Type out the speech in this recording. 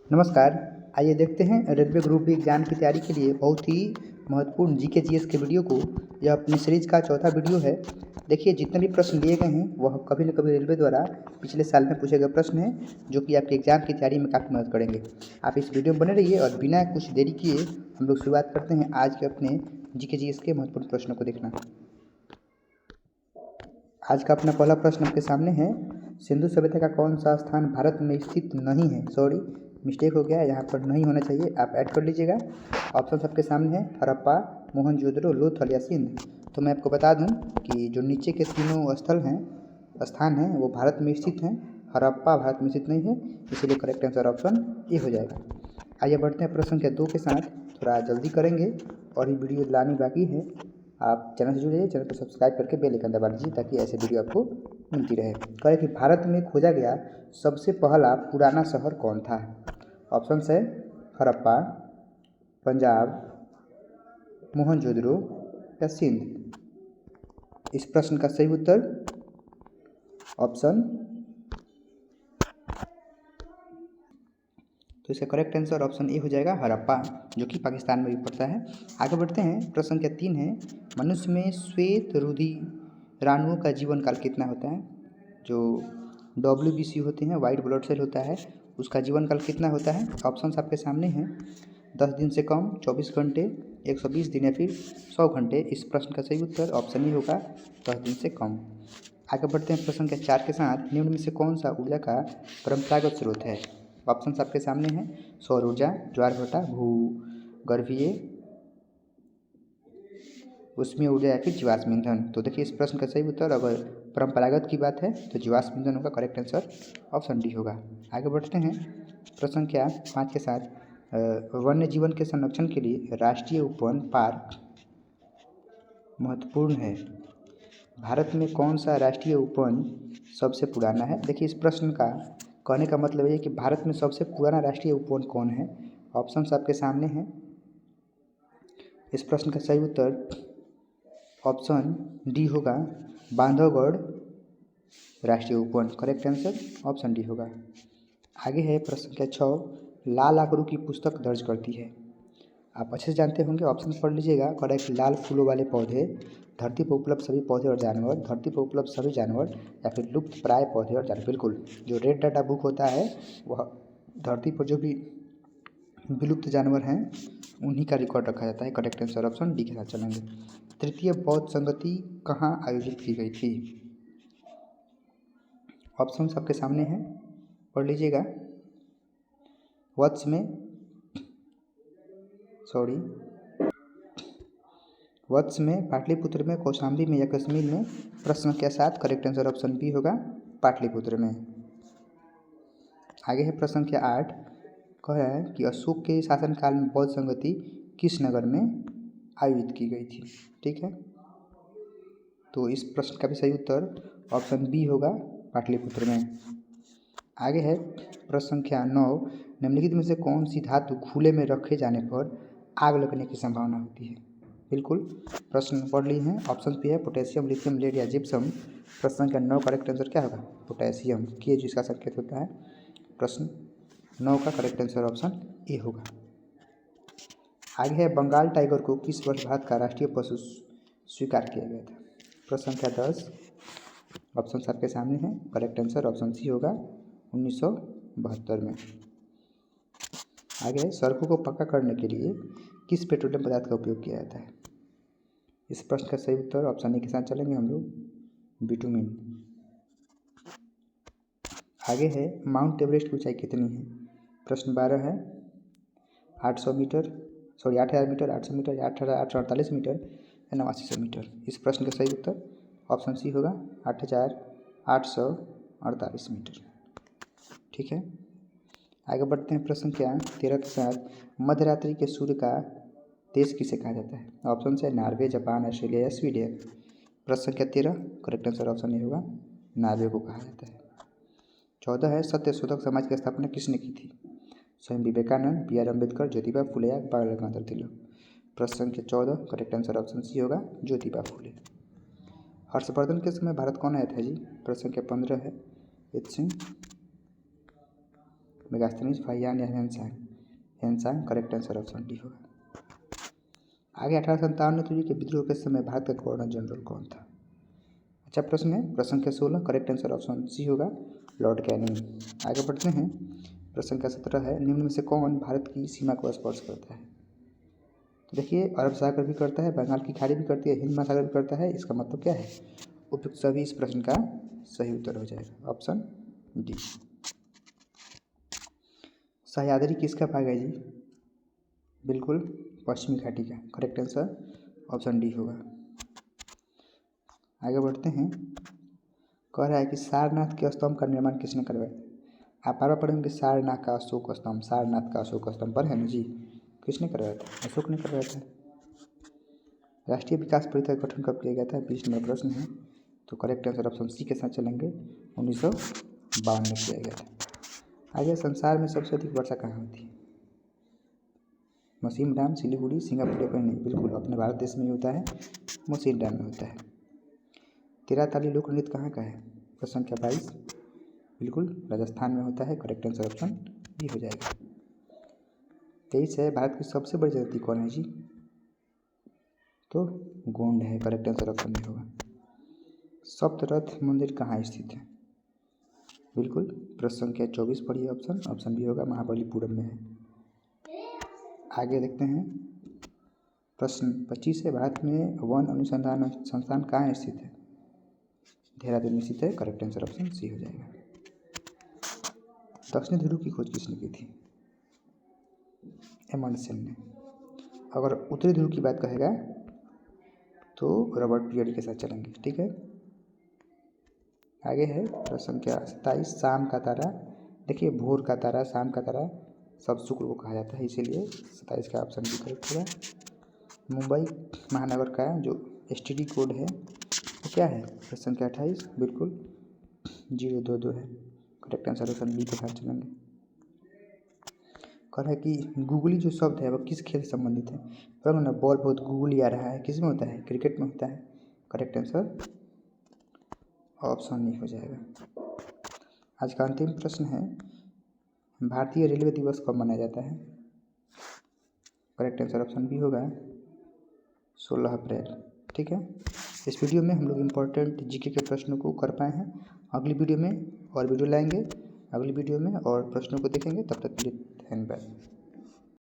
नमस्कार। आइए देखते हैं रेलवे ग्रुप डी एग्ज़ाम की तैयारी के लिए बहुत ही महत्वपूर्ण जीके जीएस के वीडियो को। यह अपनी सीरीज का चौथा वीडियो है। देखिए, जितने भी प्रश्न लिए गए हैं वह कभी न कभी रेलवे द्वारा पिछले साल में पूछे गए प्रश्न हैं, जो कि आपके एग्जाम की तैयारी में काफ़ी मदद करेंगे। आप इस वीडियो में बने रहिए और बिना कुछ देरी किए हम लोग शुरुआत करते हैं आज के अपने जीके जीएस के महत्वपूर्ण प्रश्नों को देखना। आज का अपना पहला प्रश्न आपके सामने है, सिंधु सभ्यता का कौन सा स्थान भारत में स्थित नहीं है। सॉरी, मिस्टेक हो गया है, यहाँ पर नहीं होना चाहिए, आप ऐड कर लीजिएगा। ऑप्शन सबके सामने है, हड़प्पा, मोहनजोदड़ो, लोथल या सिंध। तो मैं आपको बता दूं कि जो नीचे के तीनों स्थल हैं, स्थान हैं, वो भारत में स्थित हैं। हड़प्पा भारत में स्थित नहीं है, इसीलिए करेक्ट आंसर ऑप्शन ए हो जाएगा। आइए बढ़ते हैं प्रश्न के 2 के साथ। थोड़ा जल्दी करेंगे और ये वीडियो लानी बाकी है। आप चैनल से जुड़ जाइए, चैनल को सब्सक्राइब करके बेल आइकन दबा लीजिए ताकि ऐसे वीडियो आपको मिलती रहे। कहे कि भारत में खोजा गया सबसे पहला पुराना शहर कौन था। ऑप्शन है हड़प्पा, पंजाब, मोहनजोदड़ो या सिंध। इस प्रश्न का सही उत्तर ऑप्शन, तो इसका करेक्ट आंसर ऑप्शन ए हो जाएगा, हड़प्पा, जो कि पाकिस्तान में भी पड़ता है। आगे बढ़ते हैं, प्रश्न के 3 है, मनुष्य में श्वेत रुधिराणुओं का जीवन काल कितना होता है। जो WBC होते हैं, वाइट ब्लड सेल होता है, उसका जीवन काल कितना होता है। ऑप्शन आपके सामने हैं, 10 दिन से कम, 24 घंटे, 120 दिन या फिर 100 घंटे। इस प्रश्न का सही उत्तर ऑप्शन ही होगा, 10 दिन से कम। आगे बढ़ते हैं प्रश्न के 4 के साथ, निम्न में से कौन सा ऊर्जा का परंपरागत स्रोत है। ऑप्शन आपके सामने हैं, सौर ऊर्जा, ज्वारभाटा, भूगर्भीय ऊष्मीय ऊर्जा या फिर जीवाश्म ईंधन। तो देखिए, इस प्रश्न का सही उत्तर अगर परंपरागत की बात है तो जीवाश्म ईंधन होगा, करेक्ट आंसर ऑप्शन डी होगा। आगे बढ़ते हैं प्रश्न क्या 5 के साथ, वन्य जीवन के संरक्षण के लिए राष्ट्रीय उद्यान पार्क महत्वपूर्ण है। भारत में कौन सा राष्ट्रीय उद्यान सबसे पुराना है। देखिए, इस प्रश्न का कहने का मतलब है कि भारत में सबसे पुराना राष्ट्रीय उद्यान कौन है। ऑप्शन आपके सामने हैं। इस प्रश्न का सही उत्तर ऑप्शन डी होगा, बांधवगढ़ राष्ट्रीय उद्यान, करेक्ट आंसर ऑप्शन डी होगा। आगे है प्रश्न का 6, लाल आकड़ों की पुस्तक दर्ज करती है। आप अच्छे से जानते होंगे, ऑप्शन पढ़ लीजिएगा। करेक्ट, लाल फूलों वाले पौधे, धरती पर उपलब्ध सभी पौधे और जानवर, धरती पर उपलब्ध सभी जानवर या फिर लुप्त प्राय पौधे और जानवर। बिल्कुल, जो रेड डाटा बुक होता है वह धरती पर जो भी विलुप्त जानवर हैं उन्हीं का रिकॉर्ड रखा जाता है। करेक्ट आंसर ऑप्शन डी के साथ चलेंगे। तृतीय बौद्ध संगति कहाँ आयोजित की गई थी। ऑप्शन आपके सामने हैं, पढ़ लीजिएगा। वत्स में, पाटलिपुत्र में, कौशाम्बी में या कश्मीर में। प्रश्न के साथ करेक्ट आंसर ऑप्शन बी होगा, पाटलिपुत्र में। आगे है प्रश्न के 8, कह रहा है कि अशोक के शासनकाल में बौद्ध संगति किस नगर में आयोजित की गई थी। ठीक है, तो इस प्रश्न का भी सही उत्तर ऑप्शन बी होगा, पाटलिपुत्र में। आगे है प्रश्न संख्या 9, निम्नलिखित में से कौन सी धातु खुले में रखे जाने पर आग लगने की संभावना होती है। बिल्कुल, प्रश्न पढ़ ली हैं। ऑप्शन भी है, पोटेशियम, लिथियम, लेड या जिप्सम। प्रश्न संख्या 9 करेक्ट आंसर क्या होगा, पोटेशियम, के जिसका संकेत होता है। प्रश्न 9 का करेक्ट आंसर ऑप्शन ए होगा। आगे है, बंगाल टाइगर को किस वर्ष भारत का राष्ट्रीय पशु स्वीकार किया गया था। प्रश्न संख्या 10, ऑप्शन आपके सामने हैं। करेक्ट आंसर ऑप्शन सी होगा, 1972 में। आगे, सड़कों को पक्का करने के लिए किस पेट्रोलियम पदार्थ का उपयोग किया जाता है। इस प्रश्न का सही उत्तर ऑप्शन ए के साथ चलेंगे हम लोग, बिटुमिन। आगे है, माउंट एवरेस्ट की ऊंचाई कितनी है। प्रश्न 12 है, 800 मीटर, 8000 मीटर, 800 मीटर या 848 मीटर या 8900 मीटर। इस प्रश्न का सही उत्तर ऑप्शन सी होगा, 8848 मीटर। ठीक है, आगे बढ़ते हैं प्रश्न क्या 13 के साथ, मध्यरात्रि के सूर्य का देश किसे कहा जाता है। ऑप्शन है, नॉर्वे, जापान, ऑस्ट्रेलिया या स्वीडन। प्रश्न संख्या 13 करेक्ट आंसर ऑप्शन ए होगा, नॉर्वे को कहा जाता है। 14 है, सत्य शोधक समाज की स्थापना किसने की थी। स्वयं विवेकानंद, BR अम्बेडकर, ज्योतिबा फुले या बाल गंगाधर तिलक। प्रश्न संख्या 14 करेक्ट आंसर ऑप्शन सी होगा, ज्योतिबा फुले। हर्षवर्धन के समय भारत कौन आया था जी। प्रश्न संख्या 15 है, एच सिंह। मेगास्थनीज, फाहियान या Hiuen Tsang? Hiuen Tsang correct answer option D होगा। आगे 1857 के विद्रोह के समय भारत का गवर्नर जनरल कौन था? अच्छा प्रश्न है। प्रश्न संख्या 16 करेक्ट आंसर ऑप्शन सी होगा, लॉर्ड कैनिंग। आगे बढ़ते हैं। प्रश्न संख्या 17 है, निम्न में से कौन भारत की सीमा को स्पर्श करता है? तो देखिए, अरब सागर भी करता है, बंगाल की खाड़ी भी करती है, हिंद महासागर भी करता है। इसका मतलब क्या है? उपयुक्त सभी इस प्रश्न का सही उत्तर हो जाएगा, ऑप्शन डी। सह्याद्री किसका भाग है जी? बिल्कुल पश्चिमी घाटी का। करेक्ट आंसर ऑप्शन डी होगा। आगे बढ़ते हैं। कह रहा है कि सारनाथ के स्तंभ का निर्माण किसने करवाया? आप बार बार पढ़ेंगे सारनाथ का अशोक स्तंभ, सारनाथ का अशोक स्तंभ पर है ना जी। किसने करवाया था? अशोक ने करवाया था। राष्ट्रीय विकास परिषद का गठन कब किया गया था? 20 नंबर प्रश्न है। तो करेक्ट आंसर ऑप्शन सी के साथ चलेंगे, 1952 में किया गया था। आगे, संसार में सबसे अधिक वर्षा कहाँ होती है? मौसिम डैम, सिलीगुड़ी, सिंगापुर या कहीं नहीं? बिल्कुल अपने भारत देश में ही होता है, मौसिम डैम में होता है। तेरह ताली लोक नृत्य कहाँ का है? प्रश्न संख्या 22 बिल्कुल राजस्थान में होता है। करेक्ट आंसर ऑप्शन बी हो जाएगा। 23 है, भारत की सबसे बड़ी जनजाति कौन है जी? तो गोंड है। करेक्ट आंसर ऑप्शन बी होगा। सप्तरथ मंदिर कहाँ स्थित है? बिल्कुल प्रश्न संख्या 24 पढ़िए, ऑप्शन बी होगा, महाबलीपुरम में है। आगे देखते हैं। प्रश्न 25 है, भारत में वन अनुसंधान संस्थान कहाँ स्थित है? देहरादून में स्थित है। करेक्ट आंसर ऑप्शन सी हो जाएगा। दक्षिणी ध्रुव की खोज किसने की थी? एमंडसन ने। अगर उत्तरी ध्रुव की बात कहेगा तो रॉबर्ट पियरी के साथ चलेंगे, ठीक है। आगे है प्रश्न संख्या 27, शाम का तारा। देखिए, भोर का तारा, शाम का तारा सब शुक्र को कहा जाता है, इसीलिए 27 का ऑप्शन भी करेक्ट होगा। मुंबई महानगर का जो STD कोड है वो क्या है? प्रश्न संख्या 28 बिल्कुल 022 है। करेक्ट आंसर ऑप्शन बी के साथ चलेंगे। कह रहा है कि गूगली जो शब्द है वो किस खेल से संबंधित है? पर ना बॉल बहुत गूगली आ रहा है, किस में होता है? क्रिकेट में होता है। करेक्ट आंसर ऑप्शन नहीं हो जाएगा। आज का अंतिम प्रश्न है, भारतीय रेलवे दिवस कब मनाया जाता है? करेक्ट आंसर ऑप्शन बी होगा, 16 अप्रैल, ठीक है। इस वीडियो में हम लोग इम्पोर्टेंट जीके के प्रश्नों को कर पाए हैं। अगली वीडियो में और वीडियो लाएंगे, अगली वीडियो में और प्रश्नों को देखेंगे। तब तक के लिए धन्यवाद।